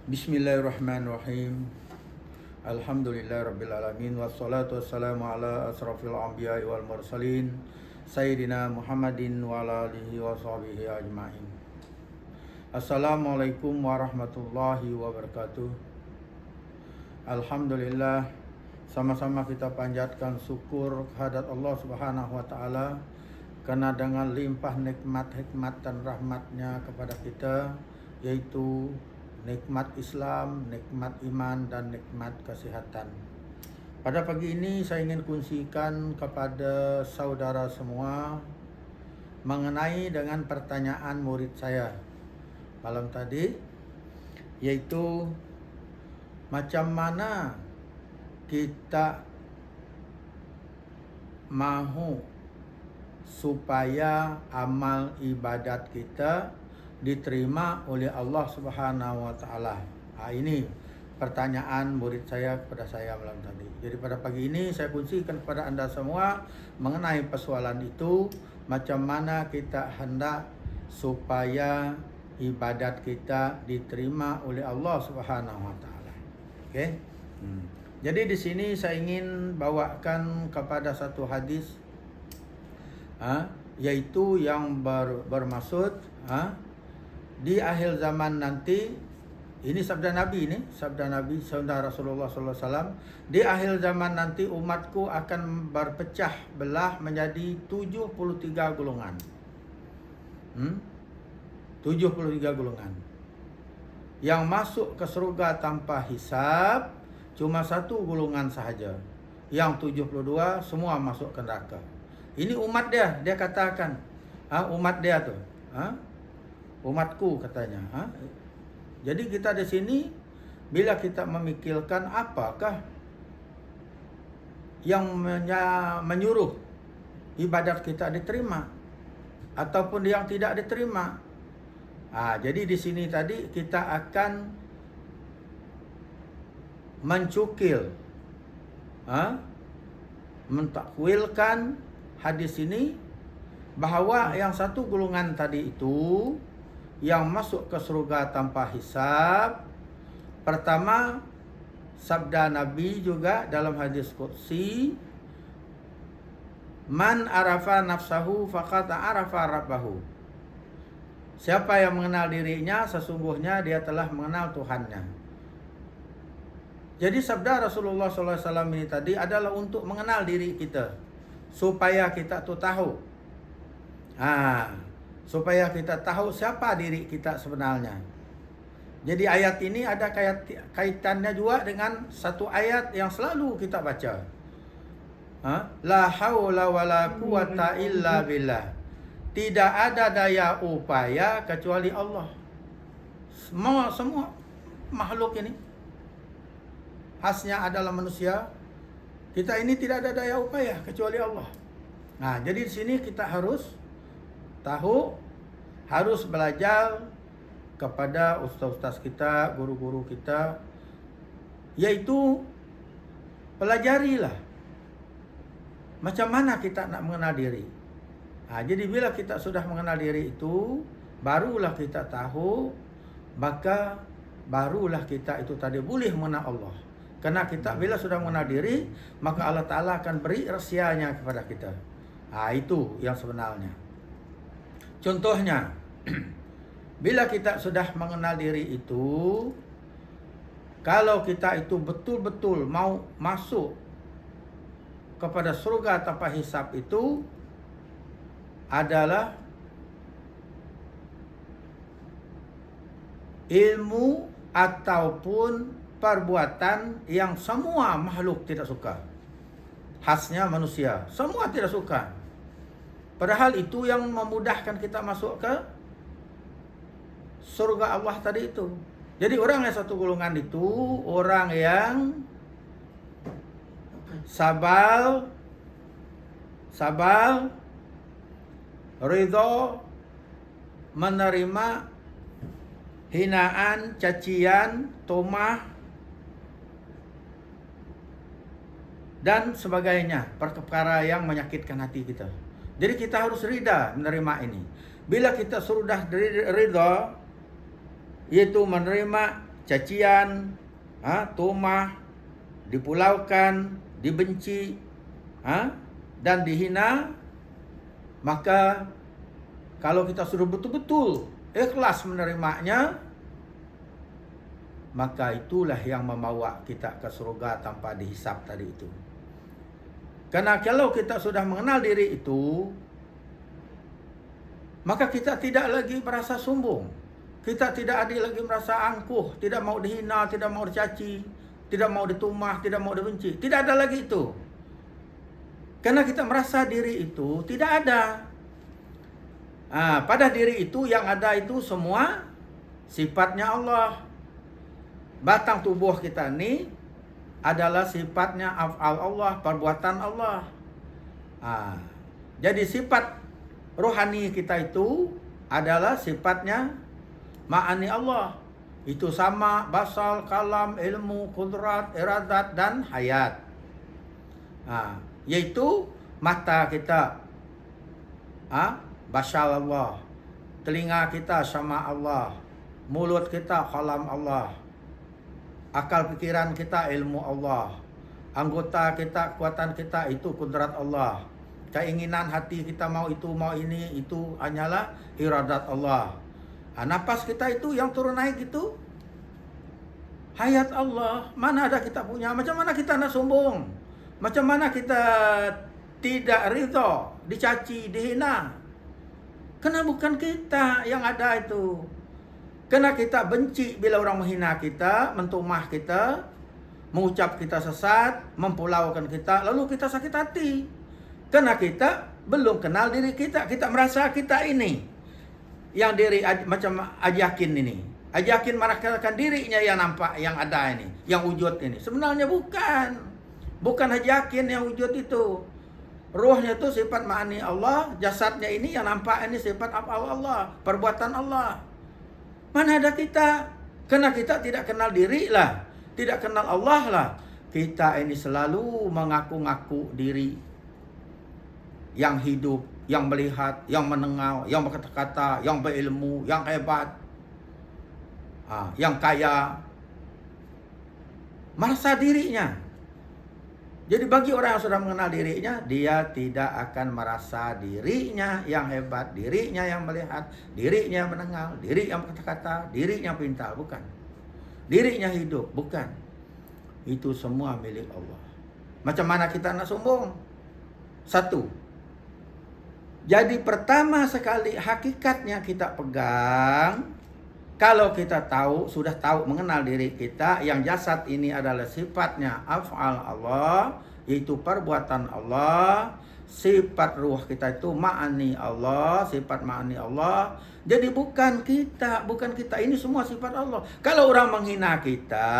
Bismillahirrahmanirrahim. Alhamdulillahirrabbilalamin. Wassalatu wassalamu ala asrafil anbiya'i wal mursalin Sayyidina Muhammadin wa ala alihi wa sahbihi ajma'in. Assalamualaikum warahmatullahi wabarakatuh. Alhamdulillah, sama-sama kita panjatkan syukur kehadirat Allah Subhanahu wa taala karena dengan limpah nikmat, hikmat dan rahmatnya kepada kita, yaitu nikmat Islam, nikmat iman, dan nikmat kesehatan. Pada pagi ini saya ingin kongsikan kepada saudara semua mengenai dengan pertanyaan murid saya malam tadi, yaitu macam mana kita mahu supaya amal ibadat kita diterima oleh Allah Subhanahu wa taala. Ini pertanyaan murid saya kepada saya malam tadi. Jadi pada pagi ini saya kongsikan kepada Anda semua mengenai persoalan itu, macam mana kita hendak supaya ibadat kita diterima oleh Allah Subhanahu wa taala. Okey? Jadi di sini saya ingin bawakan kepada satu hadis yaitu yang bermaksud di akhir zaman nanti, ini sabda Nabi, sabda Rasulullah SAW. Di akhir zaman nanti umatku akan berpecah belah menjadi 73 golongan. 73 golongan. Yang masuk ke surga tanpa hisab cuma satu golongan sahaja. Yang 72 semua masuk ke neraka. Ini umat dia katakan. Umat dia tuh. Umatku katanya. Jadi kita di sini bila kita memikirkan apakah yang menyuruh ibadat kita diterima ataupun yang tidak diterima. Jadi di sini tadi kita akan mencukil, mentakwilkan hadis ini bahawa yang satu golongan tadi itu yang masuk ke surga tanpa hisab. Pertama, sabda Nabi juga dalam hadis qudsi, man arafa nafsahu faqad arafa rabbahu. Siapa yang mengenal dirinya, sesungguhnya dia telah mengenal Tuhannya. Jadi sabda Rasulullah SAW ini tadi adalah untuk mengenal diri kita, supaya kita tuh tahu. Supaya kita tahu siapa diri kita sebenarnya. Jadi ayat ini ada kaitannya juga dengan satu ayat yang selalu kita baca. La haula wala quwata illa billah. Tidak ada daya upaya kecuali Allah. Semua makhluk ini, khasnya adalah manusia. Kita ini tidak ada daya upaya kecuali Allah. Jadi di sini kita harus tahu, harus belajar kepada ustaz-ustaz kita, guru-guru kita, yaitu pelajarilah macam mana kita nak mengenal diri. Jadi bila kita sudah mengenal diri itu, barulah kita tahu, maka barulah kita itu tadi boleh mengenal Allah. Karena kita bila sudah mengenal diri, maka Allah Ta'ala akan beri rahsianya kepada kita. Itu yang sebenarnya. Contohnya, bila kita sudah mengenal diri itu, kalau kita itu betul-betul mau masuk kepada surga tanpa hisab itu adalah ilmu ataupun perbuatan yang semua makhluk tidak suka. Khasnya manusia, semua tidak suka. Padahal itu yang memudahkan kita masuk ke surga Allah tadi itu. Jadi orang yang satu golongan itu orang yang sabar, ridho, menerima hinaan, cacian, tomah, dan sebagainya, perkara yang menyakitkan hati kita. Jadi kita harus rida menerima ini. Bila kita sudah ridha, yaitu menerima cacian, tumah, dipulaukan, dibenci, dan dihina, maka kalau kita sudah betul-betul ikhlas menerimanya, maka itulah yang membawa kita ke surga tanpa dihisap tadi itu. Karena kalau kita sudah mengenal diri itu, maka kita tidak lagi merasa sombong. Kita tidak ada lagi merasa angkuh, tidak mau dihina, tidak mau dicaci, tidak mau ditumah, tidak mau dibenci. Tidak ada lagi itu. Karena kita merasa diri itu tidak ada. Pada diri itu yang ada itu semua sifatnya Allah. Batang tubuh kita ini adalah sifatnya af'al Allah, perbuatan Allah. Jadi sifat rohani kita itu adalah sifatnya ma'ani Allah. Itu sama basal, kalam, ilmu, kudrat, iradat, dan hayat. Yaitu mata kita basal Allah, telinga kita sama Allah, mulut kita kalam Allah, akal pikiran kita ilmu Allah, anggota kita, kekuatan kita itu kudrat Allah, keinginan hati kita mau itu mau ini itu hanyalah iradat Allah. Napas kita itu yang turun naik itu hayat Allah. Mana ada kita punya? Macam mana kita nak sombong? Macam mana kita tidak ridho, dicaci, dihina? Karena bukan kita yang ada itu. Karena kita benci bila orang menghina kita, mentumah kita, mengucap kita sesat, mempulaukan kita, lalu kita sakit hati. Karena kita belum kenal diri kita. Kita merasa kita ini yang diri macam Ajakin ini. Ajakin merasakan dirinya yang nampak, yang ada ini, yang wujud ini. Sebenarnya bukan. Bukan Ajakin yang wujud itu. Ruhnya itu sifat ma'ani Allah, jasadnya ini yang nampak ini sifat af'al Allah, perbuatan Allah. Mana ada kita? Karena kita tidak kenal diri lah, tidak kenal Allah lah. Kita ini selalu mengaku-ngaku diri yang hidup, yang melihat, yang mendengar, yang berkata-kata, yang berilmu, yang hebat, yang kaya. Merasa dirinya. Jadi bagi orang yang sudah mengenal dirinya, dia tidak akan merasa dirinya yang hebat, dirinya yang melihat, dirinya yang mendengar, diri yang berkata-kata, dirinya yang pintar, bukan. Dirinya hidup, bukan. Itu semua milik Allah. Macam mana kita nak sombong? Satu. Jadi pertama sekali hakikatnya kita pegang. Kalau kita tahu, sudah tahu mengenal diri kita, yang jasad ini adalah sifatnya af'al Allah, yaitu perbuatan Allah. Sifat ruh kita itu ma'ani Allah, sifat ma'ani Allah. Jadi bukan kita, ini semua sifat Allah. Kalau orang menghina kita,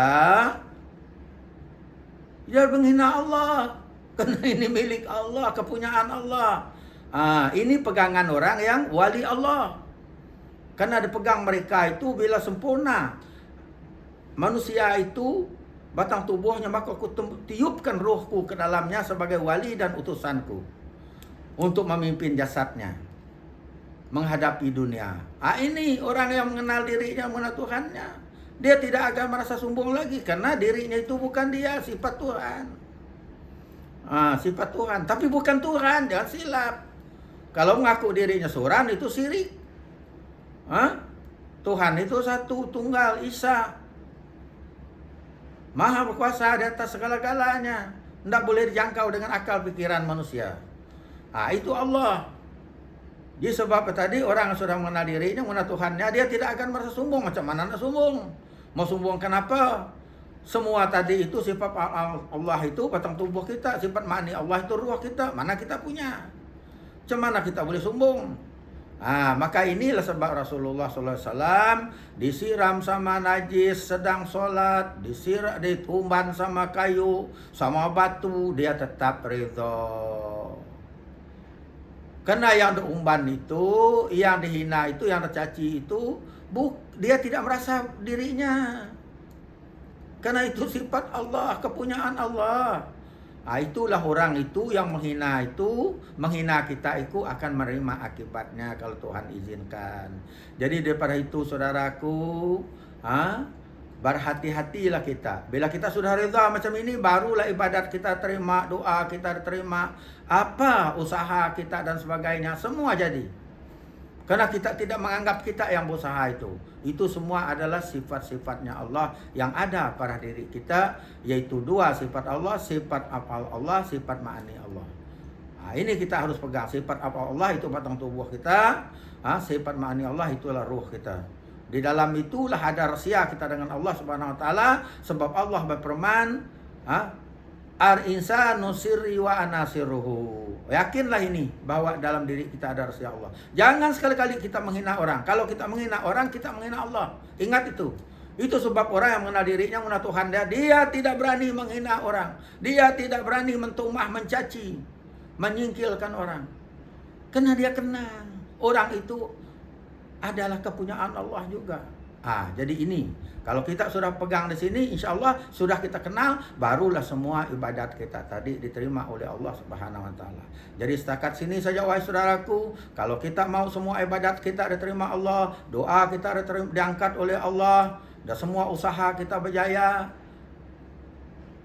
dia menghina Allah. Karena ini milik Allah, kepunyaan Allah. Ini pegangan orang yang wali Allah. Karena dipegang mereka itu bila sempurna. Manusia itu batang tubuhnya, maka aku tiupkan ruhku ke dalamnya sebagai wali dan utusanku untuk memimpin jasadnya menghadapi dunia. Ini orang yang mengenal dirinya, mengenal Tuhannya. Dia tidak akan merasa sombong lagi karena dirinya itu bukan dia, sifat Tuhan. Sifat Tuhan, tapi bukan Tuhan, jangan silap. Kalau mengaku dirinya seorang itu syirik. Tuhan itu satu, tunggal, Isa. Maha berkuasa di atas segala-galanya. Tidak boleh dijangkau dengan akal pikiran manusia. Itu Allah. Jadi sebab tadi orang yang sudah mengenal dirinya, mengenal Tuhannya, dia tidak akan merasa sombong. Macam mana nak sombong? Mau sombong kenapa? Semua tadi itu sifat Allah itu batang tubuh kita. Sifat ma'ani Allah itu ruh kita. Mana kita punya? Macam mana kita boleh sombong? Maka inilah sebab Rasulullah SAW disiram sama najis sedang sholat, ditumban sama kayu, sama batu, dia tetap ridho. Karena yang diumban itu, yang dihina itu, yang tercaci itu, dia tidak merasa dirinya. Karena itu sifat Allah, kepunyaan Allah. Itulah orang itu yang menghina kita itu akan menerima akibatnya kalau Tuhan izinkan. Jadi daripada itu saudaraku, berhati-hatilah kita. Bila kita sudah reda macam ini, barulah ibadat kita terima, doa kita terima, apa usaha kita dan sebagainya, semua jadi. Karena kita tidak menganggap kita yang berusaha itu. Itu semua adalah sifat-sifatnya Allah yang ada pada diri kita, yaitu dua sifat Allah, sifat afal Allah, sifat ma'ani Allah. Nah, ini kita harus pegang. Sifat afal Allah itu batang tubuh kita, sifat ma'ani Allah itulah ruh kita. Di dalam itulah ada rahasia kita dengan Allah Subhanahu wa taala, sebab Allah berfirman, Al-insanu sirri wa anasiruhu. Yakinlah ini bahwa dalam diri kita ada rahasia Allah. Jangan sekali-kali kita menghina orang. Kalau kita menghina orang, kita menghina Allah. Ingat itu. Itu sebab orang yang mengenal dirinya, mengenal Tuhan dia tidak berani menghina orang. Dia tidak berani mentumah, mencaci, menyingkilkan orang. Karena dia kenal orang itu adalah kepunyaan Allah juga. Jadi ini. Kalau kita sudah pegang di sini, insya Allah sudah kita kenal, barulah semua ibadat kita tadi diterima oleh Allah Subhanahu wa taala. Jadi setakat sini saja wahai saudaraku, kalau kita mau semua ibadat kita diterima Allah, doa kita diangkat oleh Allah, dan semua usaha kita berjaya,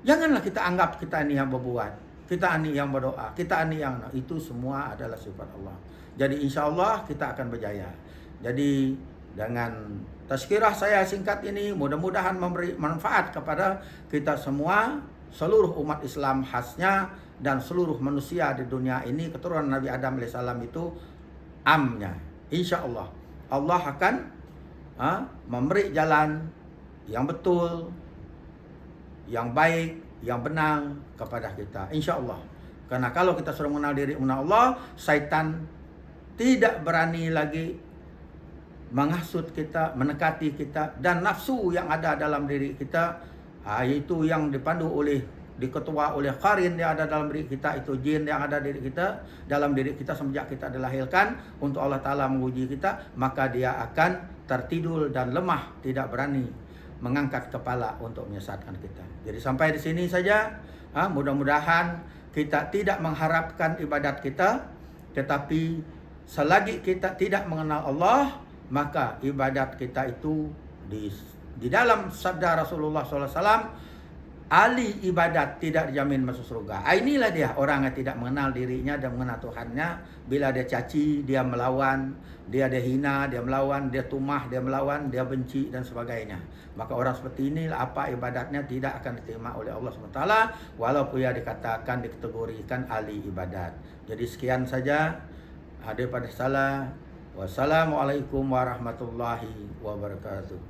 janganlah kita anggap kita ini yang berbuat, kita ini yang berdoa, kita ini yang, itu semua adalah sifat Allah. Jadi insya Allah kita akan berjaya. Jadi dengan tazkirah saya singkat ini, mudah-mudahan memberi manfaat kepada kita semua, seluruh umat Islam khasnya, dan seluruh manusia di dunia ini, keturunan Nabi Adam AS itu amnya. Insya Allah, Allah akan memberi jalan yang betul, yang baik, yang benar kepada kita. Insya Allah. Karena kalau kita sudah mengenal diri, mengenal Allah, syaitan tidak berani lagi menghasut kita, mendekati kita, dan nafsu yang ada dalam diri kita, yaitu yang dipandu oleh, diketua oleh qarin yang ada dalam diri kita, itu jin yang ada diri kita, dalam diri kita semenjak kita dilahirkan untuk Allah Ta'ala menguji kita, maka dia akan tertidur dan lemah, tidak berani mengangkat kepala untuk menyesatkan kita. Jadi sampai di sini saja, mudah-mudahan kita tidak mengharapkan ibadat kita, tetapi selagi kita tidak mengenal Allah, maka ibadat kita itu di dalam sabda Rasulullah SAW, ahli ibadat tidak dijamin masuk surga. Inilah dia orang yang tidak mengenal dirinya dan mengenal Tuhannya. Bila dia caci, dia melawan, dia hina, dia melawan, dia tumah, dia melawan, dia benci dan sebagainya. Maka orang seperti inilah apa ibadatnya tidak akan diterima oleh Allah SWT, walaupun ia dikatakan, dikategorikan ahli ibadat. Jadi sekian saja. Daripada salah. Wassalamualaikum warahmatullahi wabarakatuh.